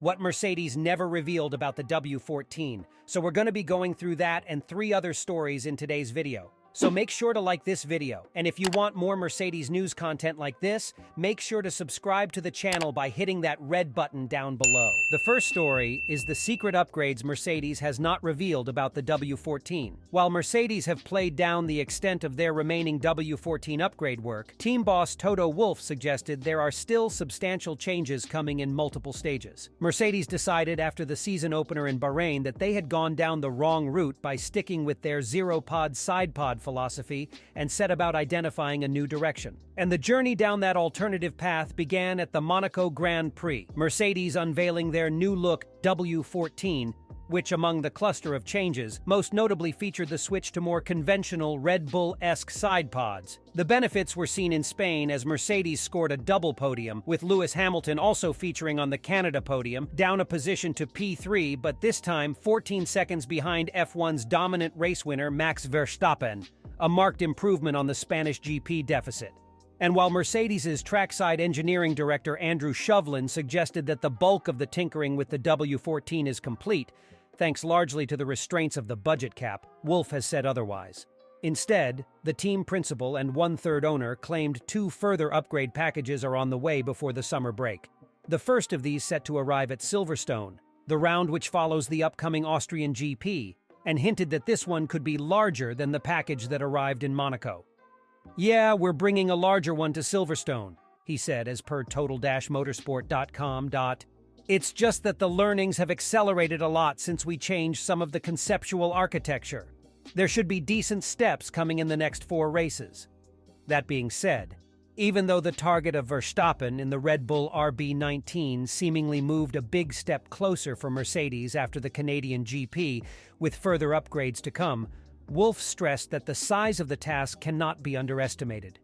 what Mercedes never revealed about the W14. So we're going to be going through that and 3 other stories in today's video. So make sure to like this video, and if you want more Mercedes news content like this, make sure to subscribe to the channel by hitting that red button down below. The first story is the secret upgrades Mercedes has not revealed about the W14. While Mercedes have played down the extent of their remaining W14 upgrade work, team boss Toto Wolff suggested there are still substantial changes coming in multiple stages. Mercedes decided after the season opener in Bahrain that they had gone down the wrong route by sticking with their zero-pod side-pod philosophy and set about identifying a new direction. And the journey down that alternative path began at the Monaco Grand Prix, Mercedes unveiling their new look W14, which among the cluster of changes most notably featured the switch to more conventional Red Bull-esque side pods. The benefits were seen in Spain as Mercedes scored a double podium, with Lewis Hamilton also featuring on the Canada podium, down a position to P3, but this time 14 seconds behind F1's dominant race winner Max Verstappen, a marked improvement on the Spanish GP deficit. And while Mercedes' trackside engineering director Andrew Shovlin suggested that the bulk of the tinkering with the W14 is complete, thanks largely to the restraints of the budget cap, Wolff has said otherwise. Instead, the team principal and one-third owner claimed 2 further upgrade packages are on the way before the summer break. The first of these set to arrive at Silverstone, the round which follows the upcoming Austrian GP, and hinted that this one could be larger than the package that arrived in Monaco. "Yeah, we're bringing a larger one to Silverstone," he said as per total-motorsport.com. "It's just that the learnings have accelerated a lot since we changed some of the conceptual architecture. There should be decent steps coming in the next 4 races." That being said, even though the target of Verstappen in the Red Bull RB19 seemingly moved a big step closer for Mercedes after the Canadian GP, with further upgrades to come, Wolff stressed that the size of the task cannot be underestimated.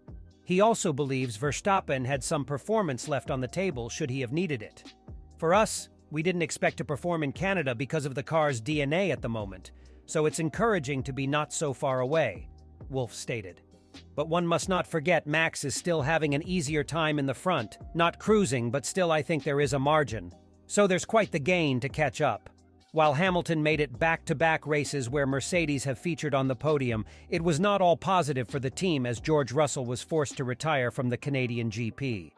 He also believes Verstappen had some performance left on the table should he have needed it. "For us, we didn't expect to perform in Canada because of the car's DNA at the moment, so it's encouraging to be not so far away," Wolff stated. "But one must not forget Max is still having an easier time in the front, not cruising, but still I think there is a margin. So there's quite the gain to catch up." While Hamilton made it back-to-back races where Mercedes have featured on the podium, it was not all positive for the team as George Russell was forced to retire from the Canadian GP.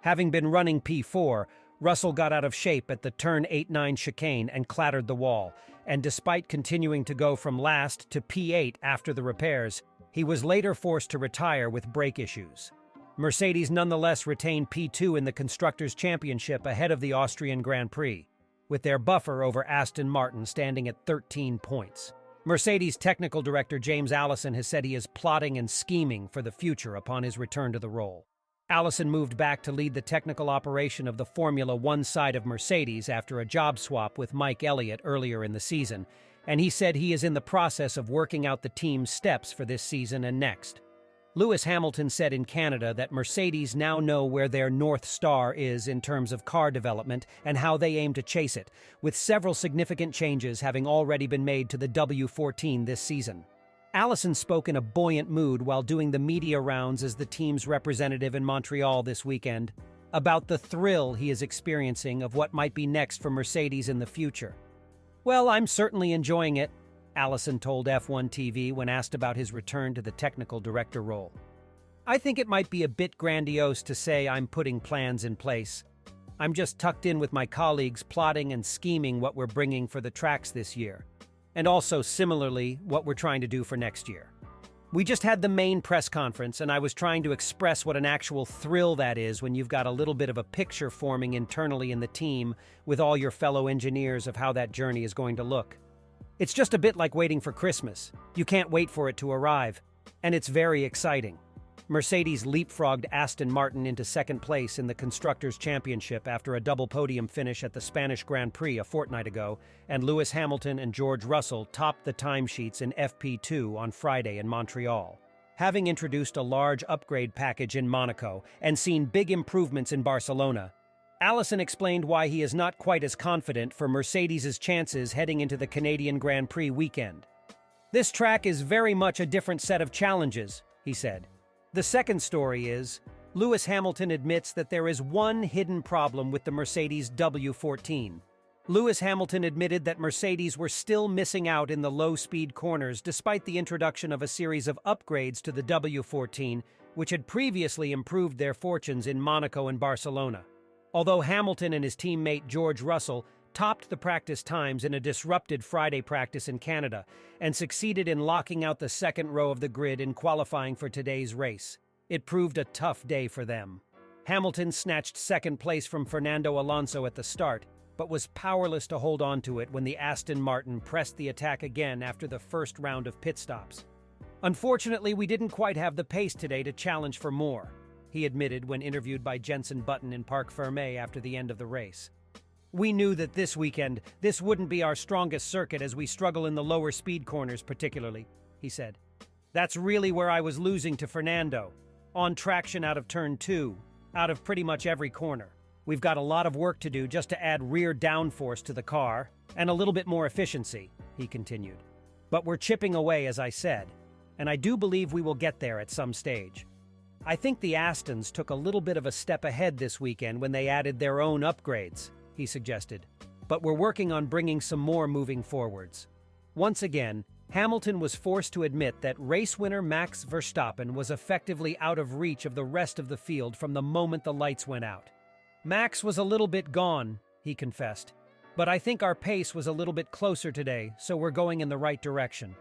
Having been running P4, Russell got out of shape at the turn 8-9 chicane and clattered the wall, and despite continuing to go from last to P8 after the repairs, he was later forced to retire with brake issues. Mercedes nonetheless retained P2 in the Constructors' Championship ahead of the Austrian Grand Prix, with their buffer over Aston Martin standing at 13 points. Mercedes technical director James Allison has said he is plotting and scheming for the future upon his return to the role. Allison moved back to lead the technical operation of the Formula One side of Mercedes after a job swap with Mike Elliott earlier in the season, and he said he is in the process of working out the team's steps for this season and next. Lewis Hamilton said in Canada that Mercedes now know where their North Star is in terms of car development and how they aim to chase it, with several significant changes having already been made to the W14 this season. Allison spoke in a buoyant mood while doing the media rounds as the team's representative in Montreal this weekend, about the thrill he is experiencing of what might be next for Mercedes in the future. "Well, I'm certainly enjoying it," Allison told F1 TV when asked about his return to the technical director role. "I think it might be a bit grandiose to say I'm putting plans in place. I'm just tucked in with my colleagues plotting and scheming what we're bringing for the tracks this year, and also similarly what we're trying to do for next year. We just had the main press conference and I was trying to express what an actual thrill that is when you've got a little bit of a picture forming internally in the team with all your fellow engineers of how that journey is going to look. It's just a bit like waiting for Christmas. You can't wait for it to arrive, and it's very exciting." Mercedes leapfrogged Aston Martin into second place in the Constructors' Championship after a double podium finish at the Spanish Grand Prix a fortnight ago, and Lewis Hamilton and George Russell topped the timesheets in FP2 on Friday in Montreal. Having introduced a large upgrade package in Monaco and seen big improvements in Barcelona, Allison explained why he is not quite as confident for Mercedes' chances heading into the Canadian Grand Prix weekend. "This track is very much a different set of challenges," he said. The second story is, Lewis Hamilton admits that there is one hidden problem with the Mercedes W14. Lewis Hamilton admitted that Mercedes were still missing out in the low-speed corners despite the introduction of a series of upgrades to the W14, which had previously improved their fortunes in Monaco and Barcelona. Although Hamilton and his teammate George Russell topped the practice times in a disrupted Friday practice in Canada and succeeded in locking out the second row of the grid in qualifying for today's race, it proved a tough day for them. Hamilton snatched second place from Fernando Alonso at the start, but was powerless to hold on to it when the Aston Martin pressed the attack again after the first round of pit stops. "Unfortunately, we didn't quite have the pace today to challenge for more," he admitted when interviewed by Jenson Button in Parc Fermé after the end of the race. "We knew that this weekend, this wouldn't be our strongest circuit as we struggle in the lower speed corners particularly," he said. "That's really where I was losing to Fernando. On traction out of turn 2, out of pretty much every corner. We've got a lot of work to do just to add rear downforce to the car, and a little bit more efficiency," he continued. "But we're chipping away, as I said, and I do believe we will get there at some stage. I think the Astons took a little bit of a step ahead this weekend when they added their own upgrades," he suggested. "But we're working on bringing some more moving forwards." Once again, Hamilton was forced to admit that race winner Max Verstappen was effectively out of reach of the rest of the field from the moment the lights went out. "Max was a little bit gone," he confessed, "but I think our pace was a little bit closer today, so we're going in the right direction."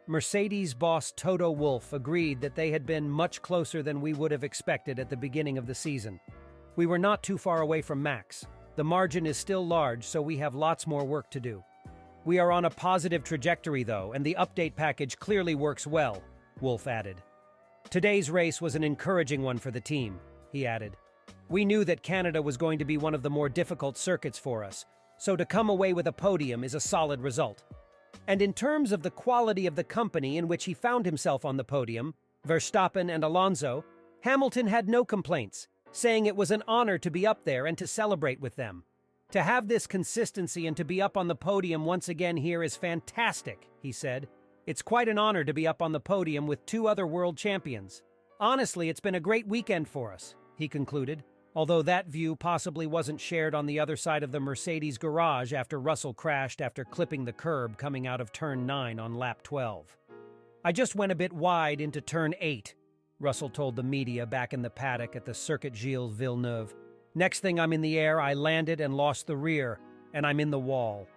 Mercedes boss Toto Wolff agreed that they had been much closer than we would have expected at the beginning of the season. "We were not too far away from Max. The margin is still large, so we have lots more work to do. We are on a positive trajectory, though, and the update package clearly works well," Wolff added. "Today's race was an encouraging one for the team," he added. "We knew that Canada was going to be one of the more difficult circuits for us, so to come away with a podium is a solid result." And in terms of the quality of the company in which he found himself on the podium, Verstappen and Alonso, Hamilton had no complaints, saying it was an honor to be up there and to celebrate with them. "To have this consistency and to be up on the podium once again here is fantastic," he said. "It's quite an honor to be up on the podium with two other world champions. Honestly, it's been a great weekend for us," he concluded, although that view possibly wasn't shared on the other side of the Mercedes garage after Russell crashed after clipping the curb coming out of turn 9 on lap 12. "I just went a bit wide into turn 8, Russell told the media back in the paddock at the Circuit Gilles Villeneuve. "Next thing I'm in the air, I landed and lost the rear, and I'm in the wall."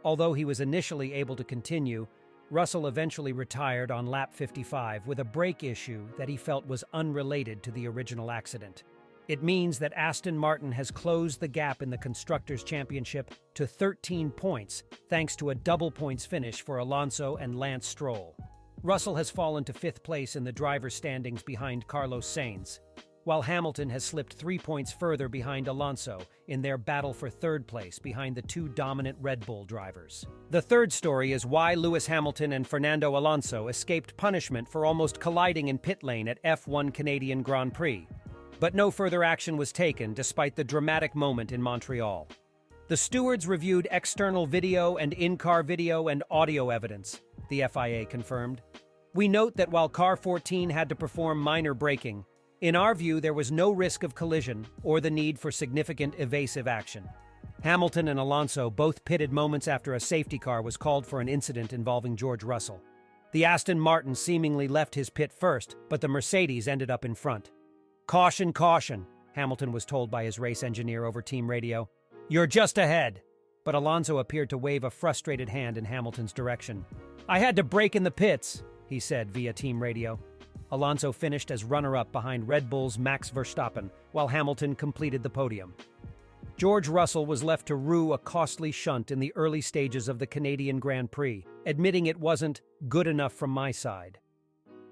Although he was initially able to continue, Russell eventually retired on lap 55 with a brake issue that he felt was unrelated to the original accident. It means that Aston Martin has closed the gap in the Constructors' Championship to 13 points thanks to a double points finish for Alonso and Lance Stroll. Russell has fallen to 5th place in the driver's standings behind Carlos Sainz, while Hamilton has slipped 3 points further behind Alonso in their battle for 3rd place behind the two dominant Red Bull drivers. The third story is why Lewis Hamilton and Fernando Alonso escaped punishment for almost colliding in pit lane at F1 Canadian Grand Prix. But no further action was taken despite the dramatic moment in Montreal. The stewards reviewed external video and in-car video and audio evidence, the FIA confirmed. "We note that while Car 14 had to perform minor braking, in our view there was no risk of collision or the need for significant evasive action." Hamilton and Alonso both pitted moments after a safety car was called for an incident involving George Russell. The Aston Martin seemingly left his pit first, but the Mercedes ended up in front. "Caution, caution," Hamilton was told by his race engineer over team radio. "You're just ahead." But Alonso appeared to wave a frustrated hand in Hamilton's direction. "I had to brake in the pits," he said via team radio. Alonso finished as runner-up behind Red Bull's Max Verstappen, while Hamilton completed the podium. George Russell was left to rue a costly shunt in the early stages of the Canadian Grand Prix, admitting it wasn't good enough from my side.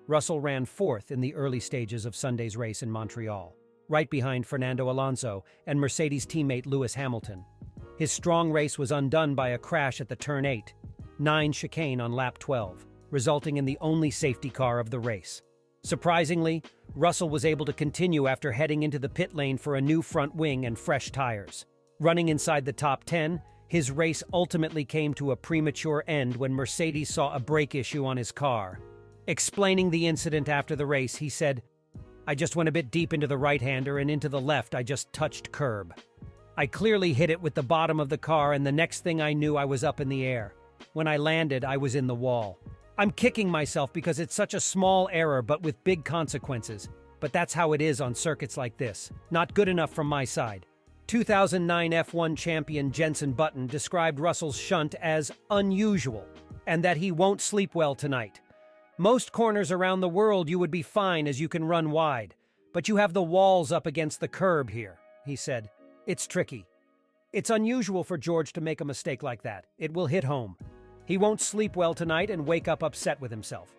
Russell ran 4th in the early stages of Sunday's race in Montreal, right behind Fernando Alonso and Mercedes teammate Lewis Hamilton. His strong race was undone by a crash at the turn 8-9 chicane on lap 12, resulting in the only safety car of the race. Surprisingly, Russell was able to continue after heading into the pit lane for a new front wing and fresh tires. Running inside the top 10, his race ultimately came to a premature end when Mercedes saw a brake issue on his car. Explaining the incident after the race, he said, I just went a bit deep into the right-hander and into the left I just touched curb. I clearly hit it with the bottom of the car, and the next thing I knew I was up in the air. When I landed, I was in the wall. I'm kicking myself because it's such a small error but with big consequences. But that's how it is on circuits like this. Not good enough from my side. 2009 F1 champion Jenson Button described Russell's shunt as unusual, and that he won't sleep well tonight. Most corners around the world you would be fine as you can run wide, but you have the walls up against the curb here, he said. It's tricky. It's unusual for George to make a mistake like that. It will hit home. He won't sleep well tonight and wake up upset with himself.